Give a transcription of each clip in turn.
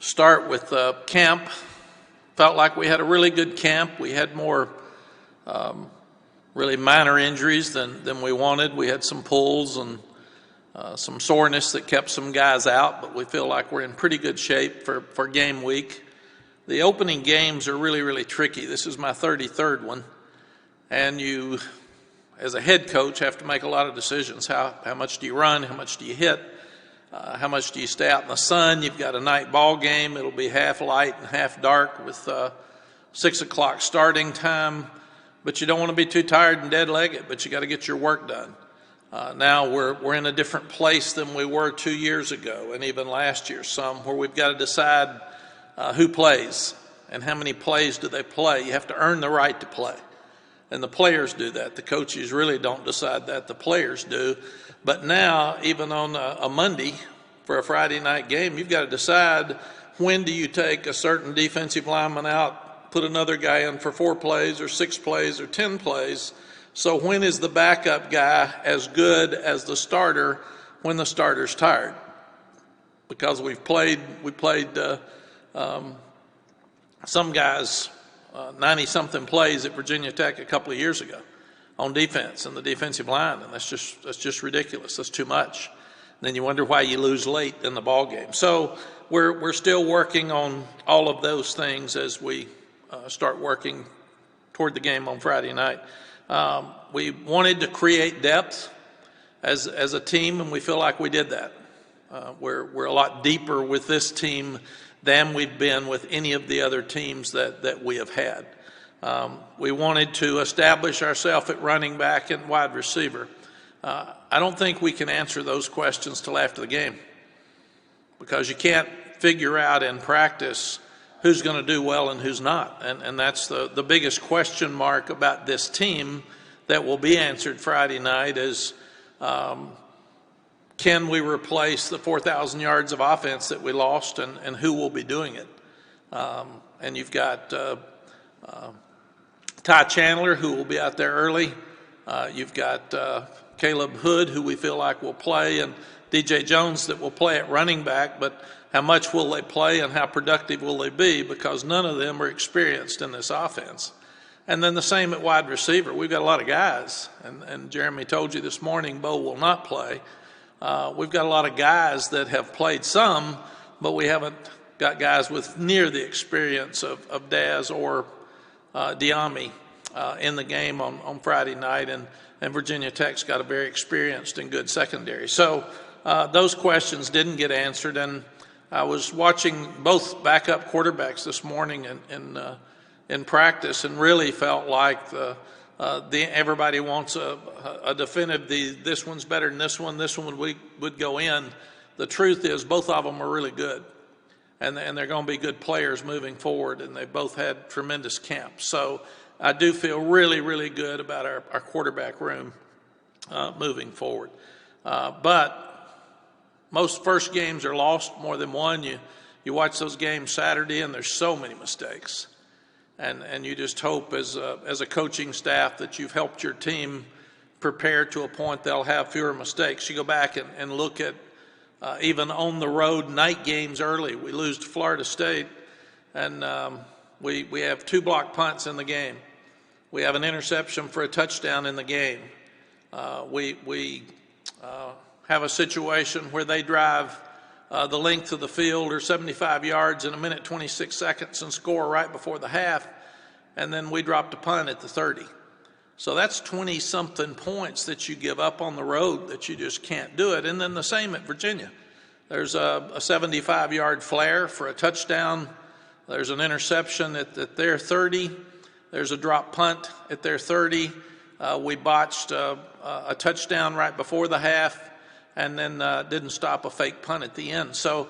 start with camp. Felt like we had a really good camp. We had more really minor injuries than we wanted. We had some pulls and some soreness that kept some guys out, but we feel like we're in pretty good shape for game week. The opening games are really, really tricky. This is my 33rd one, and you, as a head coach, have to make a lot of decisions. How much do you run? How much do you hit? How much do you stay out in the sun? You've got a night ball game. It'll be half light and half dark with 6 o'clock starting time, but you don't want to be too tired and dead-legged, but you got to get your work done. Now we're in a different place than we were 2 years ago, and even last year some, where we've got to decide who plays and how many plays do they play. You have to earn the right to play, and the players do that. The coaches really don't decide that. The players do. But now, even on a Monday for a Friday night game, you've got to decide when do you take a certain defensive lineman out, put another guy in for 4 plays or 6 plays or 10 plays. So when is the backup guy as good as the starter when the starter's tired? Because we played some guys 90-something plays at Virginia Tech a couple of years ago on defense and the defensive line, and that's just ridiculous. That's too much. And then you wonder why you lose late in the ball game. So we're still working on all of those things as we start working toward the game on Friday night. We wanted to create depth as a team, and we feel like we did that. We're a lot deeper with this team than we've been with any of the other teams that we have had. We wanted to establish ourselves at running back and wide receiver. I don't think we can answer those questions till after the game, because you can't figure out in practice who's going to do well and who's not. And that's the biggest question mark about this team that will be answered Friday night is, can we replace the 4,000 yards of offense that we lost, and who will be doing it? And you've got Ty Chandler, who will be out there early. You've got Caleb Hood, who we feel like will play, and DJ Jones that will play at running back, but how much will they play and how productive will they be, because none of them are experienced in this offense. And then the same at wide receiver. We've got a lot of guys, and Jeremy told you this morning Bo will not play. We've got a lot of guys that have played some, but we haven't got guys with near the experience of Daz or Diami in the game on Friday night, and Virginia Tech's got a very experienced and good secondary. So those questions didn't get answered, and I was watching both backup quarterbacks this morning in practice, and really felt like everybody wants a definitive, this one's better than this one would go in. The truth is both of them are really good, and they're going to be good players moving forward, and they both had tremendous camps. So I do feel really, really good about our quarterback room moving forward. But most first games are lost more than one. You watch those games Saturday, and there's so many mistakes. And you just hope as a coaching staff that you've helped your team prepare to a point they'll have fewer mistakes. You go back and look at even on the road night games early. We lose to Florida State, and we have 2 block punts in the game. We have an interception for a touchdown in the game. We have a situation where they drive the length of the field or 75 yards in a minute 26 seconds and score right before the half, and then we dropped a punt at the 30. So that's 20-something points that you give up on the road that you just can't do it. And then the same at Virginia. There's a 75-yard flare for a touchdown. There's an interception at their 30. There's a drop punt at their 30. We botched a touchdown right before the half, and then didn't stop a fake punt at the end. So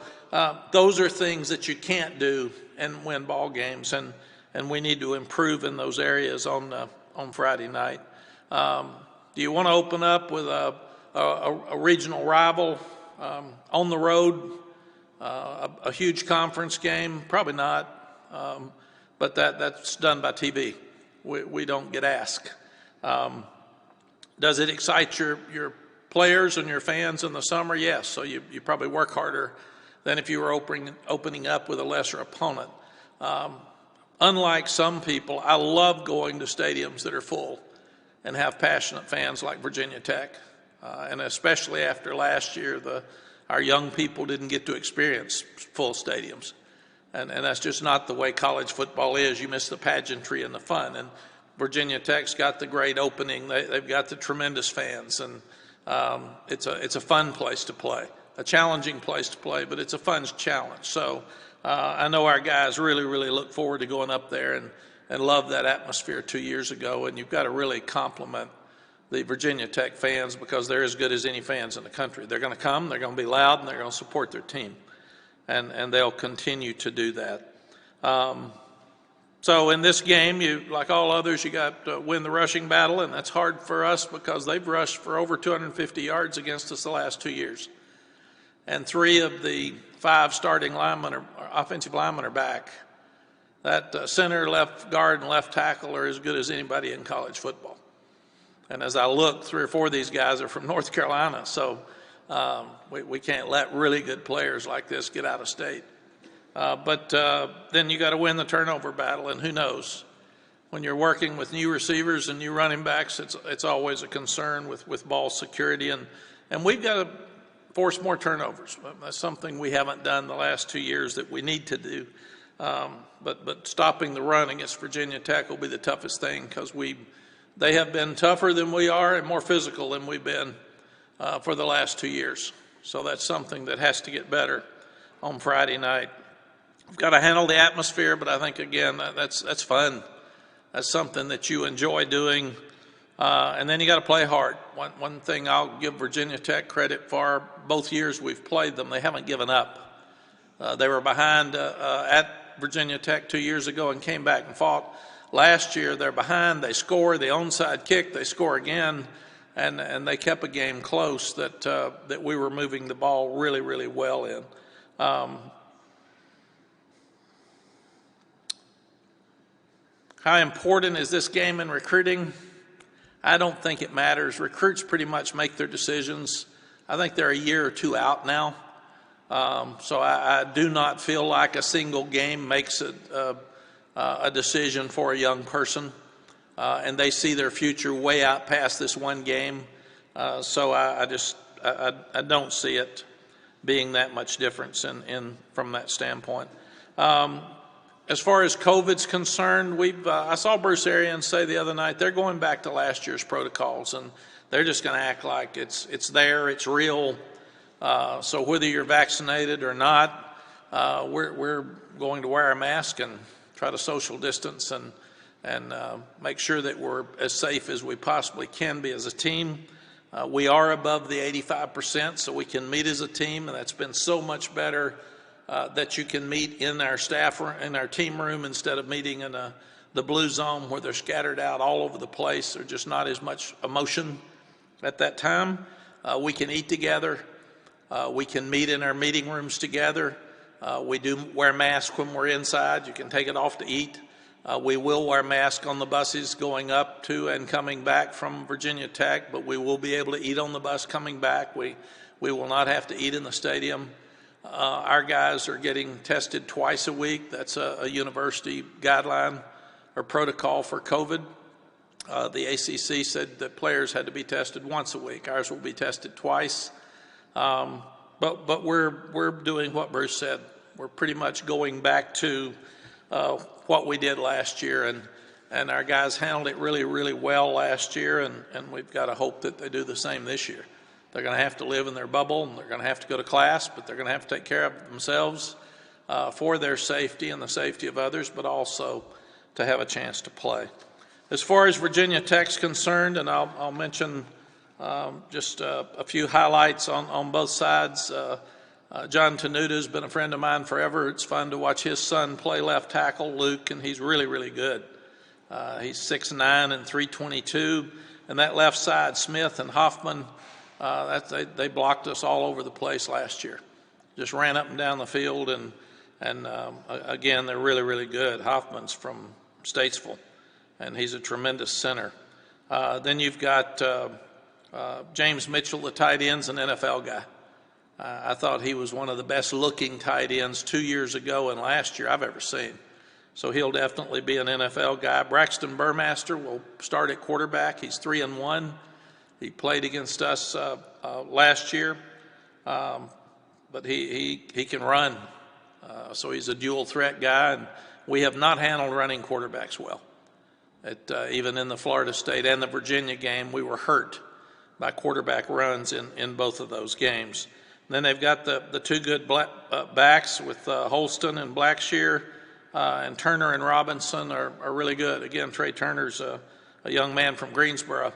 those are things that you can't do and win ball games, and we need to improve in those areas on Friday night. Do you want to open up with a regional rival on the road, a huge conference game? Probably not, but that's done by TV. We don't get asked. Does it excite your players and your fans in the summer? Yes. So you probably work harder than if you were opening up with a lesser opponent. Unlike some people, I love going to stadiums that are full and have passionate fans like Virginia Tech. And especially after last year, our young people didn't get to experience full stadiums. And that's just not the way college football is. You miss the pageantry and the fun. And Virginia Tech's got the great opening. They've got the tremendous fans. And it's a fun place to play, a challenging place to play, but it's a fun challenge. So I know our guys really, really look forward to going up there and love that atmosphere 2 years ago. And you've got to really compliment the Virginia Tech fans because they're as good as any fans in the country. They're going to come, they're going to be loud, and they're going to support their team. And they'll continue to do that. So in this game, like all others, you got to win the rushing battle, and that's hard for us because they've rushed for over 250 yards against us the last 2 years. And 3 of the 5 starting offensive linemen are back. That center, left guard, and left tackle are as good as anybody in college football. And as I look, 3 or 4 of these guys are from North Carolina, so we can't let really good players like this get out of state. But then you got to win the turnover battle, and who knows? When you're working with new receivers and new running backs, it's always a concern with ball security, and we've got to force more turnovers. That's something we haven't done the last 2 years that we need to do. But stopping the run against Virginia Tech will be the toughest thing because they have been tougher than we are and more physical than we've been for the last 2 years. So that's something that has to get better on Friday night. We've got to handle the atmosphere, but I think, again, that's fun. That's something that you enjoy doing. And then you got to play hard. One thing I'll give Virginia Tech credit for, both years we've played them, they haven't given up. They were behind at Virginia Tech 2 years ago and came back and fought. Last year they're behind, they score, the onside kick, they score again, and they kept a game close that we were moving the ball really, really well in. How important is this game in recruiting? I don't think it matters. Recruits pretty much make their decisions. I think they're a year or 2 out now. So I do not feel like a single game makes a decision for a young person. And they see their future way out past this one game. So I don't see it being that much difference from that standpoint. As far as COVID's concerned, I saw Bruce Arians say the other night they're going back to last year's protocols, and they're just going to act like it's there, it's real. So whether you're vaccinated or not, we're going to wear a mask and try to social distance and make sure that we're as safe as we possibly can be as a team. We are above the 85%, so we can meet as a team, and that's been so much better. That you can meet in our in our team room instead of meeting in the blue zone where they're scattered out all over the place. There's just not as much emotion at that time. We can eat together. We can meet in our meeting rooms together. We do wear masks when we're inside. You can take it off to eat. We will wear masks on the buses going up to and coming back from Virginia Tech, but we will be able to eat on the bus coming back. We will not have to eat in the stadium. Our guys are getting tested twice a week. That's a university guideline or protocol for COVID. The ACC said that players had to be tested once a week. Ours will be tested twice. But we're doing what Bruce said. We're pretty much going back to what we did last year, and our guys handled it really, really well last year, and we've got to hope that they do the same this year. They're going to have to live in their bubble, and they're going to have to go to class, but they're going to have to take care of themselves for their safety and the safety of others, but also to have a chance to play. As far as Virginia Tech's concerned, and I'll mention just a few highlights on both sides. John Tenuta has been a friend of mine forever. It's fun to watch his son play left tackle, Luke, and he's really, really good. He's 6'9" and 322. And that left side, Smith and Hoffman, they blocked us all over the place last year. Just ran up and down the field, and again, they're really, really good. Hoffman's from Statesville, and he's a tremendous center. Then you've got James Mitchell, the tight end's an NFL guy. I thought he was one of the best looking tight ends 2 years ago and last year I've ever seen. So he'll definitely be an NFL guy. Braxton Burmaster will start at quarterback. He's 3-1. He played against us last year, but he can run. So he's a dual threat guy, and we have not handled running quarterbacks well. Even in the Florida State and the Virginia game, we were hurt by quarterback runs in both of those games. And then they've got the two good backs with Holston and Blackshear, and Turner and Robinson are really good. Again, Trey Turner's a young man from Greensboro,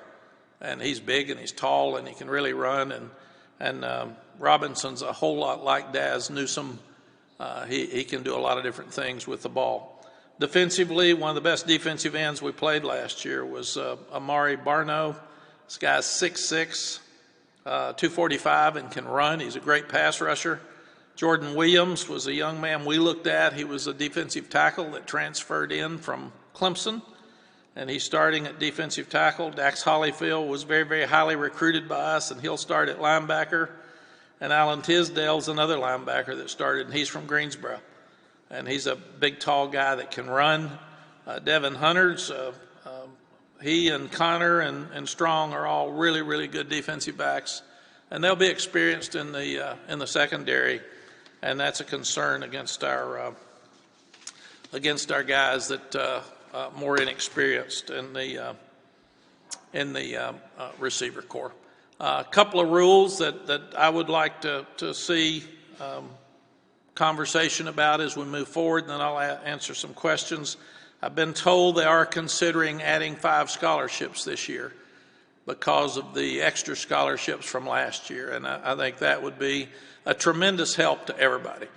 and he's big and he's tall and he can really run. And Robinson's a whole lot like Daz Newsome. He can do a lot of different things with the ball. Defensively, one of the best defensive ends we played last year was Amari Barno. This guy's 6'6", 245, and can run. He's a great pass rusher. Jordan Williams was a young man we looked at. He was a defensive tackle that transferred in from Clemson, and he's starting at defensive tackle. Dax Hollyfield was very, very highly recruited by us, and he'll start at linebacker. And Alan Tisdale's another linebacker that started, and he's from Greensboro. And he's a big, tall guy that can run. Devin Hunters, he and Connor and Strong are all really, really good defensive backs, and they'll be experienced in the secondary, and that's a concern against our guys that more inexperienced in the receiver corps. A couple of rules that I would like to see conversation about as we move forward, and then I'll answer some questions. I've been told they are considering adding 5 scholarships this year because of the extra scholarships from last year, and I think that would be a tremendous help to everybody.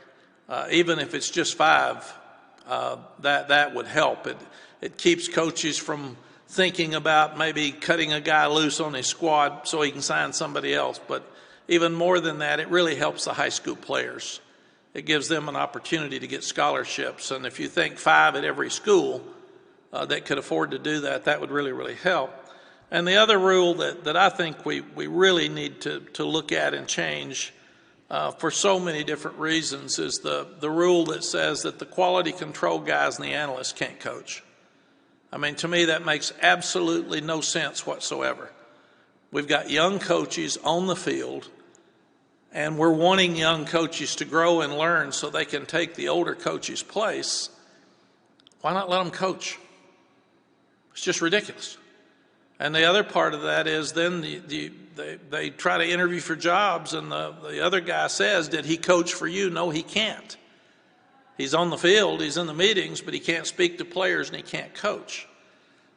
Even if it's just 5, that would help. It keeps coaches from thinking about maybe cutting a guy loose on his squad so he can sign somebody else. But even more than that, it really helps the high school players. It gives them an opportunity to get scholarships. And if you think 5 at every school that could afford to do that, that would really, really help. And the other rule that I think we really need to look at and change for so many different reasons is the rule that says that the quality control guys and the analysts can't coach. I mean, to me, that makes absolutely no sense whatsoever. We've got young coaches on the field, and we're wanting young coaches to grow and learn so they can take the older coaches' place. Why not let them coach? It's just ridiculous. And the other part of that is then they try to interview for jobs, and the other guy says, did he coach for you? No, he can't. He's on the field, he's in the meetings, but he can't speak to players and he can't coach.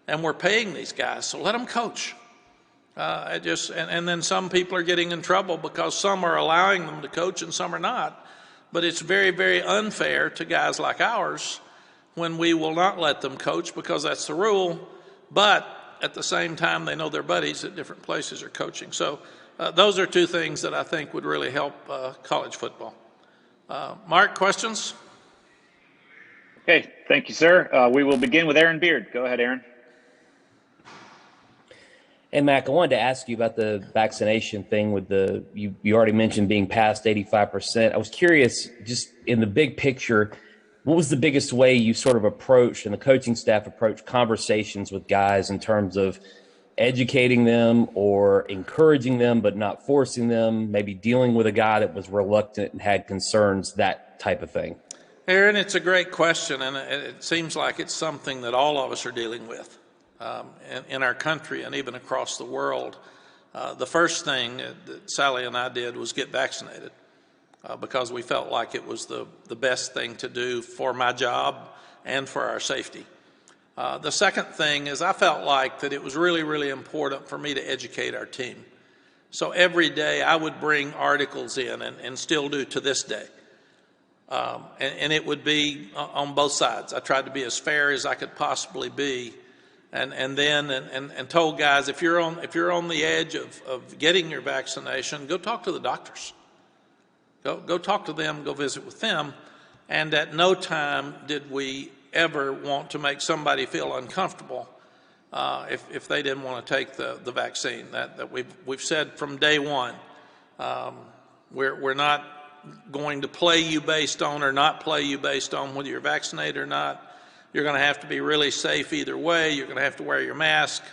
And we're paying these guys, so let them coach. And then some people are getting in trouble because some are allowing them to coach and some are not. But it's very, very unfair to guys like ours when we will not let them coach because that's the rule. But at the same time, they know their buddies at different places are coaching. So those are 2 things that I think would really help college football. Mark, questions? Okay, thank you, sir. We will begin with Aaron Beard. Go ahead, Aaron. Hey, Mack, I wanted to ask you about the vaccination thing with you already mentioned being past 85%. I was curious, just in the big picture, what was the biggest way you sort of approached and the coaching staff approached conversations with guys in terms of educating them or encouraging them but not forcing them, maybe dealing with a guy that was reluctant and had concerns, that type of thing? Aaron, it's a great question, and it seems like it's something that all of us are dealing with in our country and even across the world. The first thing that Sally and I did was get vaccinated because we felt like it was the best thing to do for my job and for our safety. The second thing is I felt like that it was really, really important for me to educate our team. So every day I would bring articles in and still do to this day. And it would be on both sides. I tried to be as fair as I could possibly be, and told guys, if you're on the edge of getting your vaccination, go talk to the doctors. Go talk to them. Go visit with them. And at no time did we ever want to make somebody feel uncomfortable if they didn't want to take the vaccine. That we've said from day one. We're not going to play you based on or not play you based on whether you're vaccinated or not. You're going to have to be really safe either way. You're going to have to wear your mask,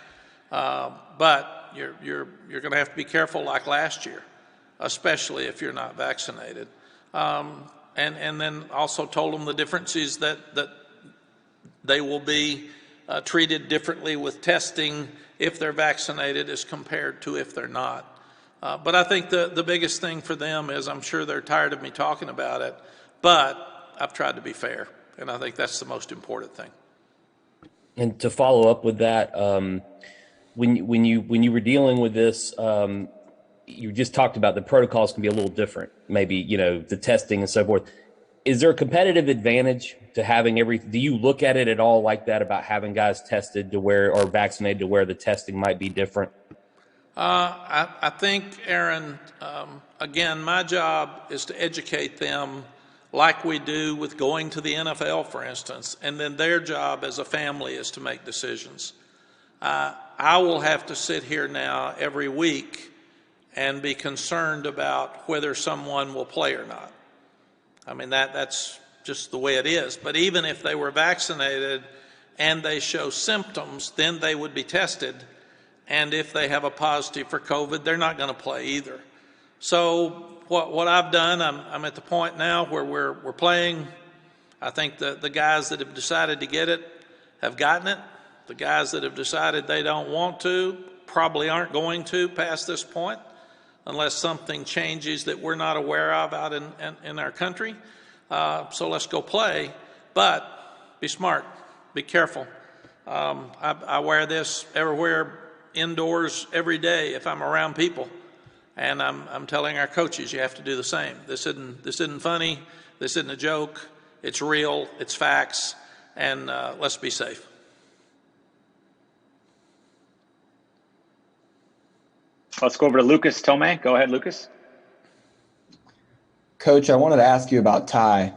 but you're going to have to be careful like last year, especially if you're not vaccinated. And then also told them the differences that they will be treated differently with testing if they're vaccinated as compared to if they're not. But I think the biggest thing for them is, I'm sure they're tired of me talking about it, but I've tried to be fair, and I think that's the most important thing. And to follow up with that, when you were dealing with this, you just talked about the protocols can be a little different, maybe, the testing and so forth. Is there a competitive advantage to having do you look at it at all like that, about having guys tested to where, or vaccinated to where the testing might be different? I think, Aaron, again, my job is to educate them like we do with going to the NFL, for instance, and then their job as a family is to make decisions. I will have to sit here now every week and be concerned about whether someone will play or not. I mean, that's just the way it is. But even if they were vaccinated and they show symptoms, then they would be tested. And if they have a positive for COVID, they're not going to play either. So what I've done, I'm at the point now where we're playing. I think the guys that have decided to get it have gotten it. The guys that have decided they don't want to probably aren't going to past this point, unless something changes that we're not aware of out in our country. So let's go play, but be smart, be careful. I wear this everywhere, indoors, every day if I'm around people, and I'm telling our coaches you have to do the same. This isn't funny, this isn't a joke, it's real, it's facts, and let's be safe. Let's go over to Lucas Tomei. Go ahead, Lucas. Coach, I wanted to ask you about Ty.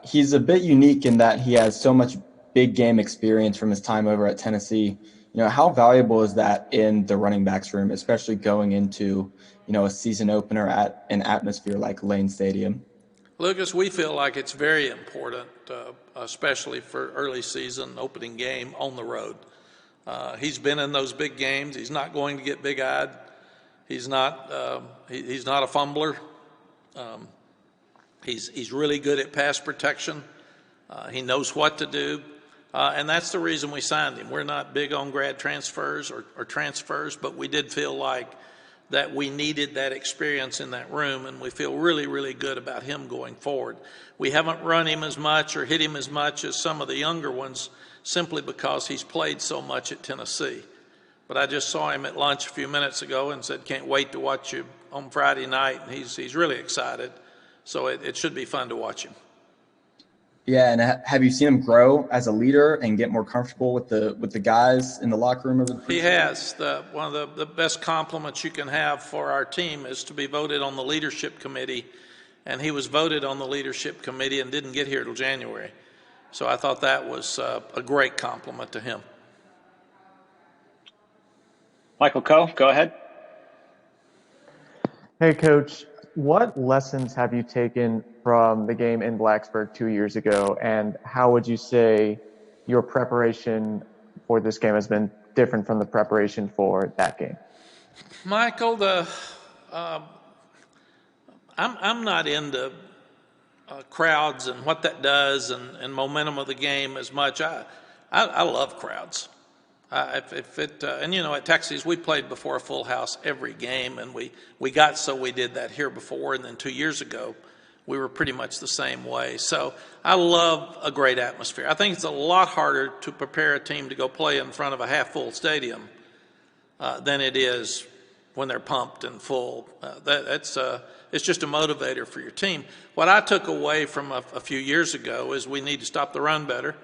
He's a bit unique in that he has so much big game experience from his time over at Tennessee. How valuable is that in the running backs room, especially going into, a season opener at an atmosphere like Lane Stadium? Lucas, we feel like it's very important, especially for early season opening game on the road. He's been in those big games. He's not going to get big-eyed. He's not a fumbler. He's really good at pass protection. He knows what to do, and that's the reason we signed him. We're not big on grad transfers or transfers, but we did feel like that we needed that experience in that room, and we feel really, really good about him going forward. We haven't run him as much or hit him as much as some of the younger ones, simply because he's played so much at Tennessee. But I just saw him at lunch a few minutes ago and said, can't wait to watch you on Friday night. And he's really excited. So it should be fun to watch him. Yeah, and have you seen him grow as a leader and get more comfortable with the guys in the locker room over the preseason? He has. One of the best compliments you can have for our team is to be voted on the leadership committee. And he was voted on the leadership committee and didn't get here till January. So I thought that was a great compliment to him. Michael Coe, go ahead. Hey, Coach, what lessons have you taken from the game in Blacksburg 2 years ago, and how would you say your preparation for this game has been different from the preparation for that game? Michael, I'm not into crowds and what that does and momentum of the game as much. I love crowds. And at Texas, we played before a full house every game, and we got so we did that here before, and then 2 years ago, we were pretty much the same way. So I love a great atmosphere. I think it's a lot harder to prepare a team to go play in front of a half-full stadium than it is when they're pumped and full. It's just a motivator for your team. What I took away from a few years ago is we need to stop the run better,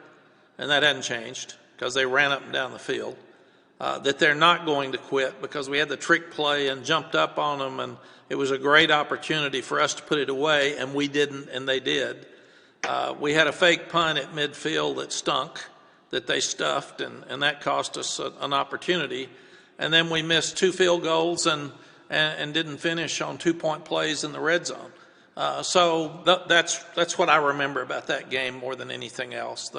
and that hadn't changed because they ran up and down the field. That they're not going to quit because we had the trick play and jumped up on them, and it was a great opportunity for us to put it away, and we didn't, and they did. We had a fake punt at midfield that stunk, that they stuffed, and that cost us an opportunity. And then we missed 2 field goals, and and didn't finish on 2-point plays in the red zone. That's what I remember about that game more than anything else.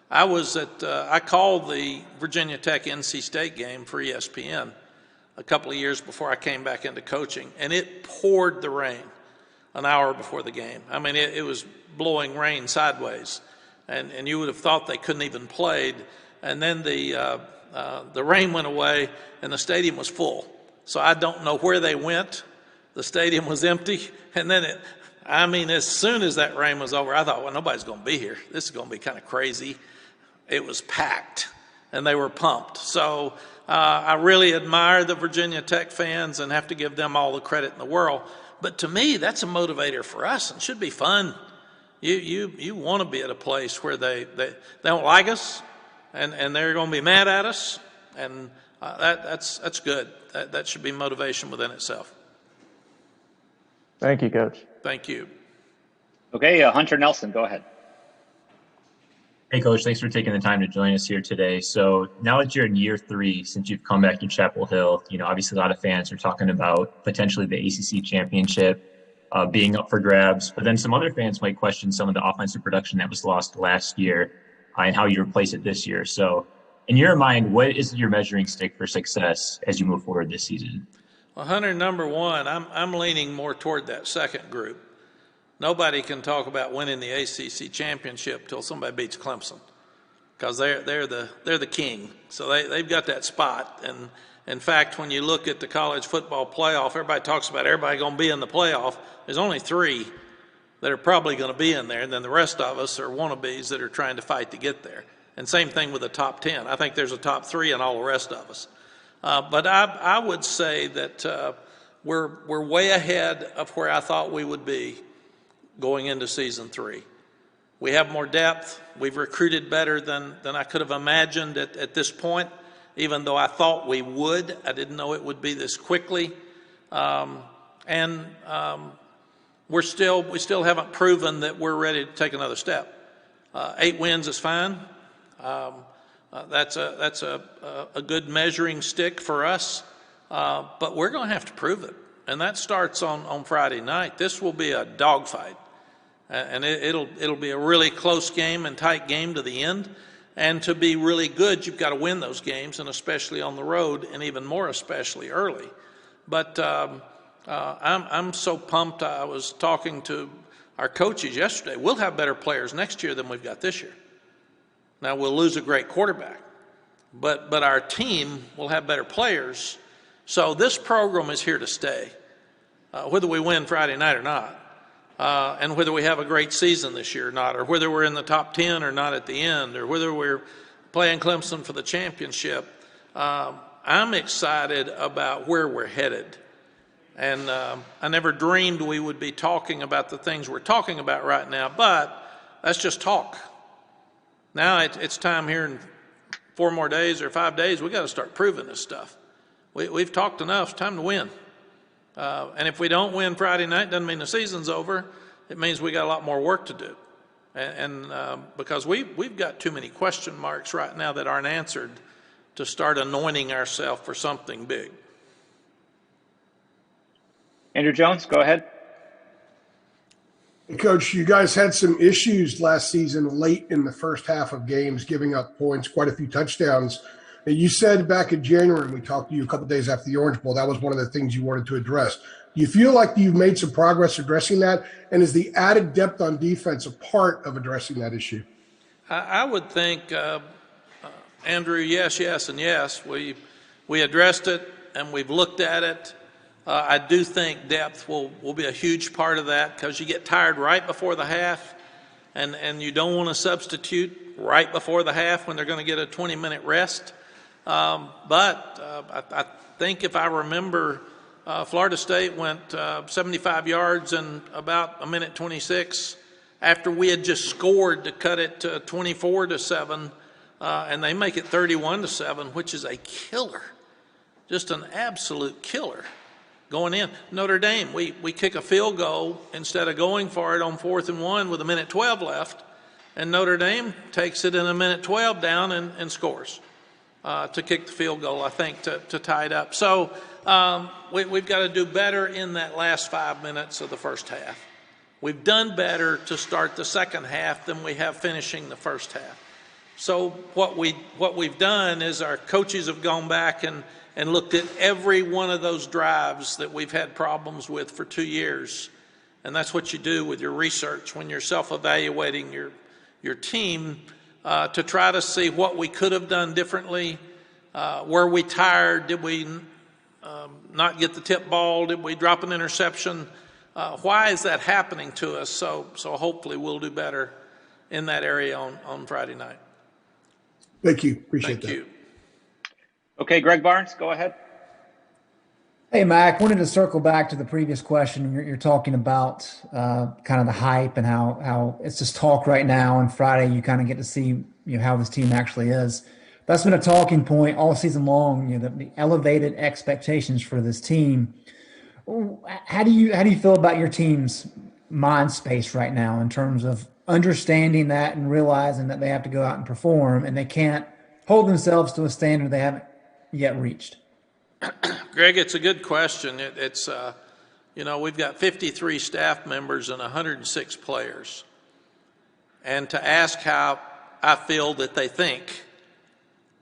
I called the Virginia Tech NC State game for ESPN a couple of years before I came back into coaching, and it poured the rain an hour before the game. I mean, it was blowing rain sideways, and you would have thought they couldn't even played. And then the rain went away, and the stadium was full. So I don't know where they went. The stadium was empty, and then as soon as that rain was over, I thought, well, nobody's going to be here. This is going to be kind of crazy. It was packed, and they were pumped. So I really admire the Virginia Tech fans and have to give them all the credit in the world. But to me, that's a motivator for us and should be fun. You want to be at a place where they don't like us and they're going to be mad at us, and that's good. That should be motivation within itself. Thank you, Coach. Thank you. Okay, Hunter Nelson, go ahead. Hey, Coach, thanks for taking the time to join us here today. So now that you're in year 3 since you've come back to Chapel Hill, obviously a lot of fans are talking about potentially the ACC championship being up for grabs. But then some other fans might question some of the offensive production that was lost last year and how you replace it this year. So in your mind, what is your measuring stick for success as you move forward this season? Well, Hunter, number one, I'm leaning more toward that second group. Nobody can talk about winning the ACC championship till somebody beats Clemson, because they're the king. So they've got that spot. And in fact, when you look at the college football playoff, everybody talks about everybody going to be in the playoff. There's only 3 that are probably going to be in there, and then the rest of us are wannabes that are trying to fight to get there. And same thing with the top 10. I think there's a top 3 in all the rest of us. But I would say that we're way ahead of where I thought we would be going into season 3. We have more depth. We've recruited better than I could have imagined at this point, even though I thought we would. I didn't know it would be this quickly. We still haven't proven that we're ready to take another step. 8 wins is fine. That's a good measuring stick for us, but we're going to have to prove it, and that starts on Friday night. This will be a dogfight, and it'll be a really close game and tight game to the end. And to be really good, you've got to win those games, and especially on the road, and even more especially early. But I'm so pumped. I was talking to our coaches yesterday. We'll have better players next year than we've got this year. Now, we'll lose a great quarterback, but our team will have better players. So this program is here to stay, whether we win Friday night or not, and whether we have a great season this year or not, or whether we're in the top 10 or not at the end, or whether we're playing Clemson for the championship. I'm excited about where we're headed. And I never dreamed we would be talking about the things we're talking about right now, but that's just talk. Now it's time here in 4 more days or 5 days, we got to start proving this stuff. We've talked enough. It's time to win. And if we don't win Friday night, doesn't mean the season's over. It means we got a lot more work to do. And because we've got too many question marks right now that aren't answered to start anointing ourselves for something big. Andrew Jones, go ahead. Hey, Coach, you guys had some issues last season late in the first half of games, giving up points, quite a few touchdowns. And you said back in January, when we talked to you a couple of days after the Orange Bowl, that was one of the things you wanted to address. Do you feel like you've made some progress addressing that? And is the added depth on defense a part of addressing that issue? I would think, Andrew, yes, and yes. We addressed it, and we've looked at it. I do think depth will be a huge part of that, because you get tired right before the half, and you don't want to substitute right before the half when they're going to get a 20-minute rest. But I think if I remember, Florida State went 75 yards in about 1:26 after we had just scored to cut it to 24-7, and they make it 31-7, which is a killer, just an absolute killer. Going in. Notre Dame, we kick a field goal instead of going for it on 4th and 1 with 1:12 left, and Notre Dame takes it in 1:12 down and scores to kick the field goal, I think, to tie it up. So we've got to do better in that last 5 minutes of the first half. We've done better to start the second half than we have finishing the first half. So what we've done is our coaches have gone back and looked at every one of those drives that we've had problems with for 2 years. And that's what you do with your research when you're self-evaluating your team, to try to see what we could have done differently. Were we tired? Did we not get the tip ball? Did we drop an interception? Why is that happening to us? So hopefully we'll do better in that area on Friday night. Thank you. Appreciate that. Thank you. Okay, Greg Barnes, go ahead. Hey, Mack, wanted to circle back to the previous question. You're talking about kind of the hype and how it's just talk right now, and Friday you kind of get to see how this team actually is. That's been a talking point all season long, the elevated expectations for this team. How do you feel about your team's mind space right now in terms of understanding that and realizing that they have to go out and perform and they can't hold themselves to a standard they haven't yet reached? Greg, it's a good question. It's we've got 53 staff members and 106 players. And to ask how I feel that they think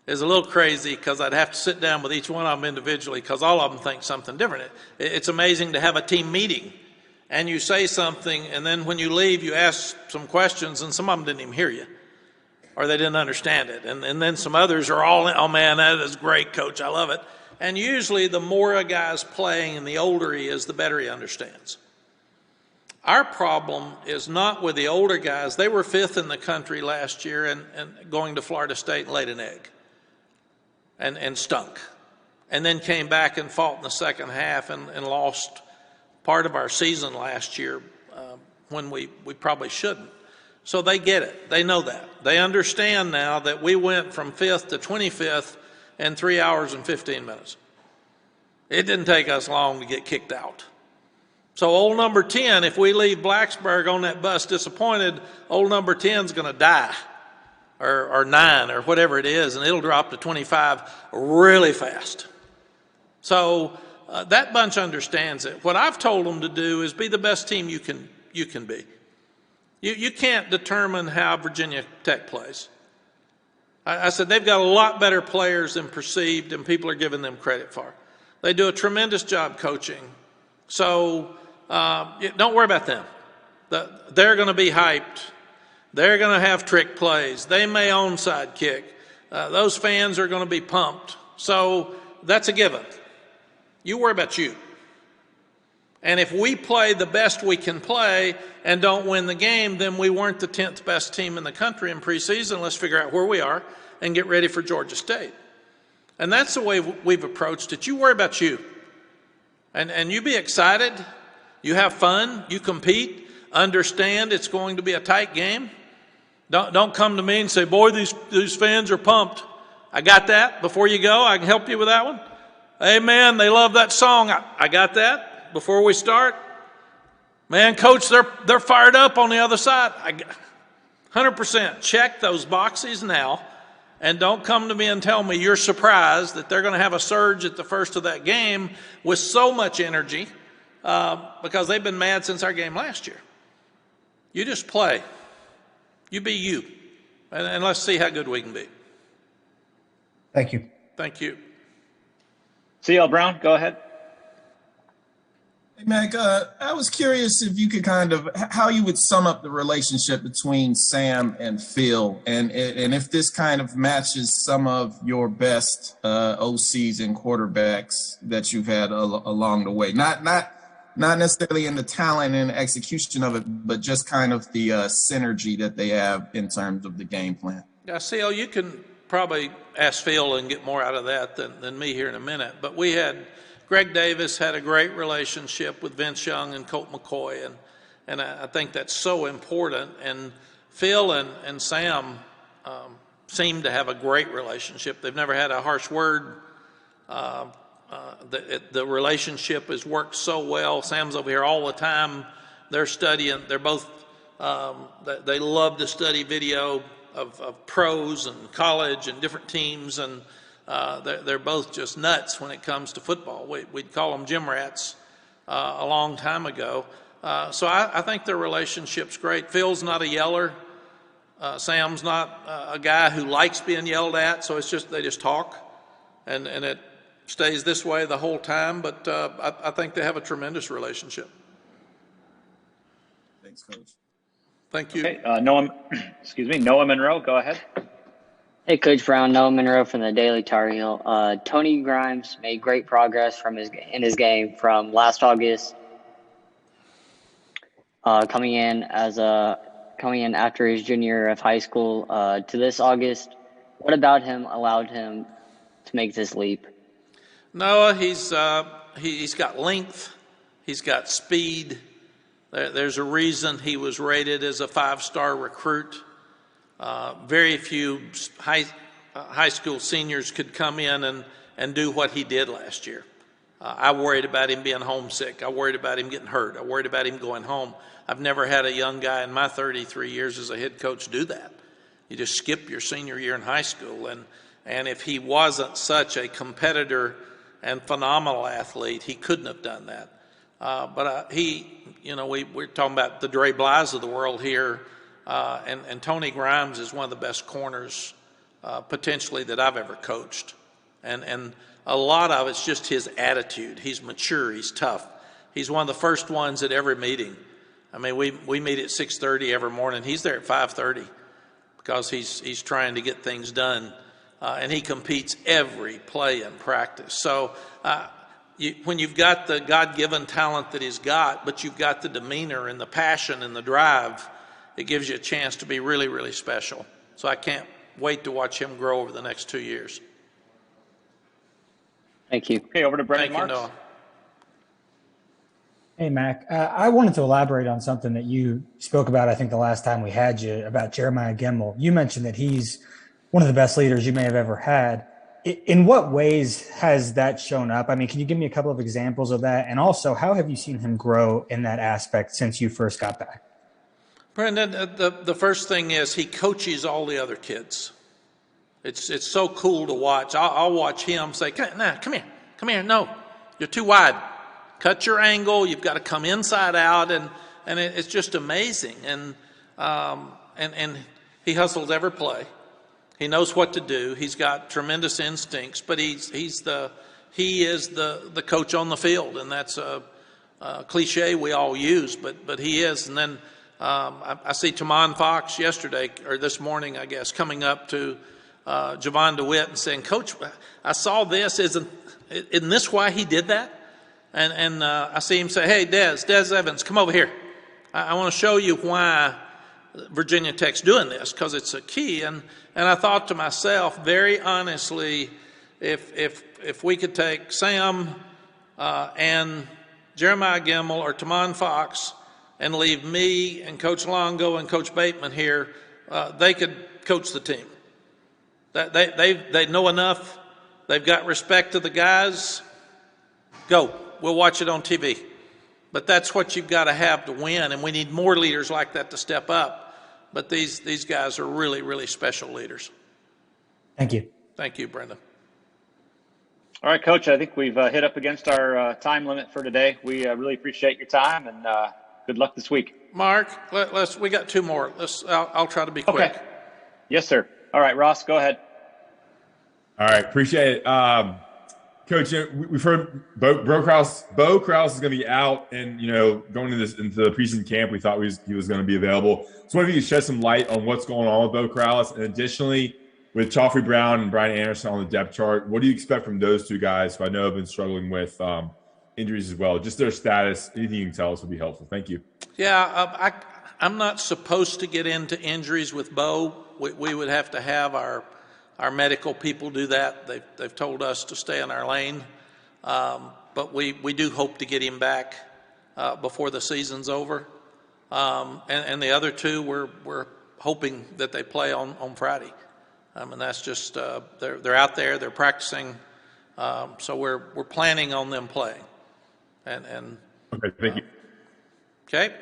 is a little crazy, because I'd have to sit down with each one of them individually, because all of them think something different. It's amazing to have a team meeting and you say something, and then when you leave you ask some questions and some of them didn't even hear you or they didn't understand it. And then some others are all, oh man, that is great, coach, I love it. And usually the more a guy's playing and the older he is, the better he understands. Our problem is not with the older guys. They were 5th in the country last year and going to Florida State and laid an egg and stunk. And then came back and fought in the second half and lost part of our season last year when we probably shouldn't. So they get it. They know that. They understand now that we went from 5th to 25th in 3 hours and 15 minutes. It didn't take us long to get kicked out. So old number 10, if we leave Blacksburg on that bus disappointed, old number 10 is going to die, or 9 or whatever it is, and it'll drop to 25 really fast. So that bunch understands it. What I've told them to do is be the best team you can be. You can't determine how Virginia Tech plays. I said they've got a lot better players than perceived and people are giving them credit for. They do a tremendous job coaching. So don't worry about them. They're going to be hyped. They're going to have trick plays. They may onside kick. Those fans are going to be pumped. So that's a given. You worry about you. And if we play the best we can play and don't win the game, then we weren't the 10th best team in the country in preseason. Let's figure out where we are and get ready for Georgia State. And that's the way we've approached it. You worry about you. And you be excited. You have fun. You compete. Understand it's going to be a tight game. Don't come to me and say, boy, these fans are pumped. I got that. Before you go, I can help you with that one. Amen. They love that song. I got that. Before we start, man, coach, they're fired up on the other side. 100%. Check those boxes now, and don't come to me and tell me you're surprised that they're going to have a surge at the first of that game with so much energy because they've been mad since our game last year. You just play. You be you, and let's see how good we can be. Thank you. Thank you. CL Brown, go ahead. Hey, Mack, I was curious if you could how you would sum up the relationship between Sam and Phil, and if this kind of matches some of your best OCs and quarterbacks that you've had along the way. Not necessarily in the talent and execution of it, but just kind of the synergy that they have in terms of the game plan. Yeah, CL, you can probably ask Phil and get more out of that than me here in a minute, but Greg Davis had a great relationship with Vince Young and Colt McCoy, and I think that's so important. And Phil and Sam seem to have a great relationship. They've never had a harsh word. The relationship has worked so well. Sam's over here all the time. They're studying. They're both, they love to study video of pros and college and different teams, and They're both just nuts when it comes to football. We'd call them gym rats a long time ago. So I think their relationship's great. Phil's not a yeller. Sam's not a guy who likes being yelled at, so they just talk, and it stays this way the whole time. But I think they have a tremendous relationship. Thanks, Coach. Thank you. Okay, Noah Monroe, go ahead. Hey, Coach Brown, Noah Monroe from the Daily Tar Heel. Tony Grimes made great progress in his game from last August, coming in after his junior year of high school to this August. What about him allowed him to make this leap? Noah, he's got length, he's got speed. There's a reason he was rated as a 5-star recruit. Very few high school seniors could come in and do what he did last year. I worried about him being homesick. I worried about him getting hurt. I worried about him going home. I've never had a young guy in my 33 years as a head coach do that. You just skip your senior year in high school. And if he wasn't such a competitor and phenomenal athlete, he couldn't have done that. But we're talking about the Dre Bly's of the world here. And Tony Grimes is one of the best corners potentially that I've ever coached. And a lot of it's just his attitude. He's mature. He's tough. He's one of the first ones at every meeting. I mean, we meet at 6:30 every morning. He's there at 5:30 because he's trying to get things done. And he competes every play in practice. So when you've got the God-given talent that he's got, but you've got the demeanor and the passion and the drive, it gives you a chance to be really, really special. So I can't wait to watch him grow over the next 2 years. Thank you. Okay, over to Brendan Thank you, Marks. Noah. Hey, Mac. I wanted to elaborate on something that you spoke about, I think, the last time we had you, about Jeremiah Gemmel. You mentioned that he's one of the best leaders you may have ever had. In what ways has that shown up? I mean, can you give me a couple of examples of that? And also, how have you seen him grow in that aspect since you first got back? Brendan, the first thing is he coaches all the other kids. It's so cool to watch. I'll watch him say, come here. No, you're too wide. Cut your angle. You've got to come inside out. And it's just amazing. And he hustles every play. He knows what to do. He's got tremendous instincts, but he is the coach on the field. And that's a cliche we all use, but he is. And then I see Tamon Fox yesterday, or this morning, I guess, coming up to Javon DeWitt and saying, Coach, I saw this. Isn't this why he did that? And I see him say, hey, Des Evans, come over here. I want to show you why Virginia Tech's doing this, because it's a key. And I thought to myself, very honestly, if we could take Sam and Jeremiah Gemmel or Tamon Fox and leave me and Coach Longo and Coach Bateman here, they could coach the team. They know enough. They've got respect to the guys. Go. We'll watch it on TV. But that's what you've got to have to win, and we need more leaders like that to step up. But these guys are really, really special leaders. Thank you. Thank you, Brendan. All right, Coach, I think we've hit up against our time limit for today. We really appreciate your time, and good luck this week. Mark, we got two more. I'll try to be quick. Okay. Yes, sir. All right, Ross, go ahead. All right, appreciate it. Coach, we've heard Bo Krause is going to be out, and going into the preseason camp, we thought he was going to be available. So, wonder if you could shed some light on what's going on with Bo Krause, and additionally, with Joffrey Brown and Brian Anderson on the depth chart, what do you expect from those two guys who I know have been struggling with injuries as well? Just their status. Anything you can tell us would be helpful. Thank you. Yeah, I'm not supposed to get into injuries with Bo. We would have to have our medical people do that. They've told us to stay in our lane. But we do hope to get him back before the season's over. And the other two, we're hoping that they play on Friday. And that's just they're out there, they're practicing. So we're planning on them playing. And okay, thank you. Okay,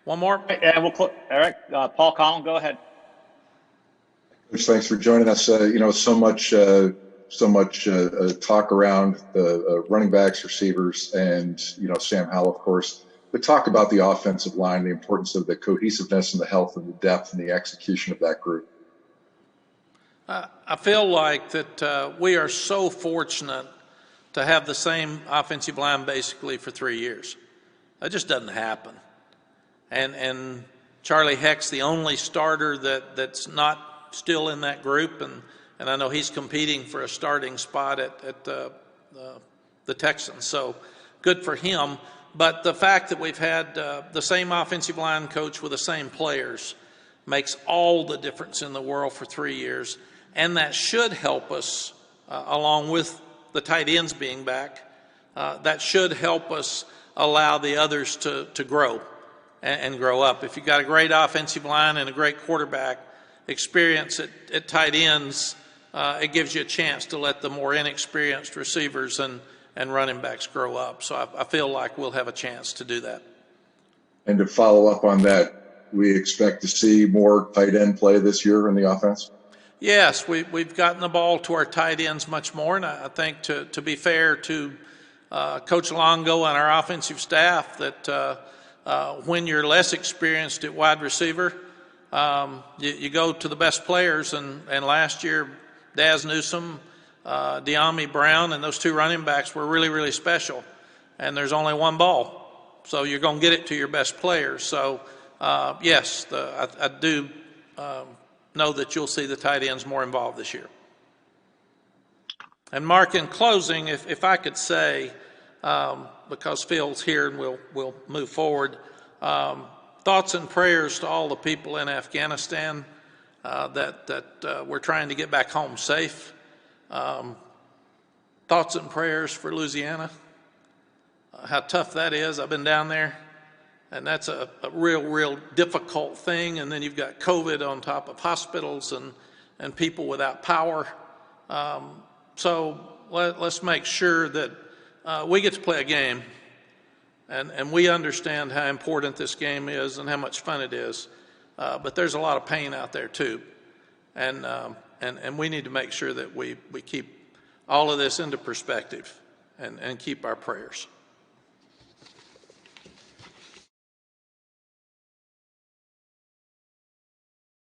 one more. And we'll close. All right, Paul Collin, go ahead. Coach, thanks for joining us. So much so much talk around the running backs, receivers, and Sam Howell, of course. But talk about the offensive line, the importance of the cohesiveness and the health and the depth and the execution of that group. I feel like that we are so fortunate to have the same offensive line basically for 3 years. That just doesn't happen. And Charlie Heck's the only starter that's not still in that group, and I know he's competing for a starting spot at the Texans. So good for him. But the fact that we've had the same offensive line coach with the same players makes all the difference in the world for 3 years. And that should help us, along with the tight ends being back, that should help us allow the others to grow and grow up. If you've got a great offensive line and a great quarterback, experience at tight ends, it gives you a chance to let the more inexperienced receivers and running backs grow up. So I feel like we'll have a chance to do that. And to follow up on that, we expect to see more tight end play this year in the offense? Yes, we've gotten the ball to our tight ends much more, and I think to be fair to Coach Longo and our offensive staff, that when you're less experienced at wide receiver, you go to the best players, and last year Daz Newsome, De'Ami Brown, and those two running backs were really, really special, and there's only one ball, so you're going to get it to your best players. So yes, I do know that you'll see the tight ends more involved this year. And Mark, in closing, if I could say, because Phil's here and we'll move forward, thoughts and prayers to all the people in Afghanistan that we're trying to get back home safe. Thoughts and prayers for Louisiana, how tough that is. I've been down there, and that's a real difficult thing. And then you've got COVID on top of hospitals and people without power. So let's make sure that we get to play a game, and we understand how important this game is and how much fun it is. But there's a lot of pain out there too, and we need to make sure that we keep all of this into perspective and keep our prayers.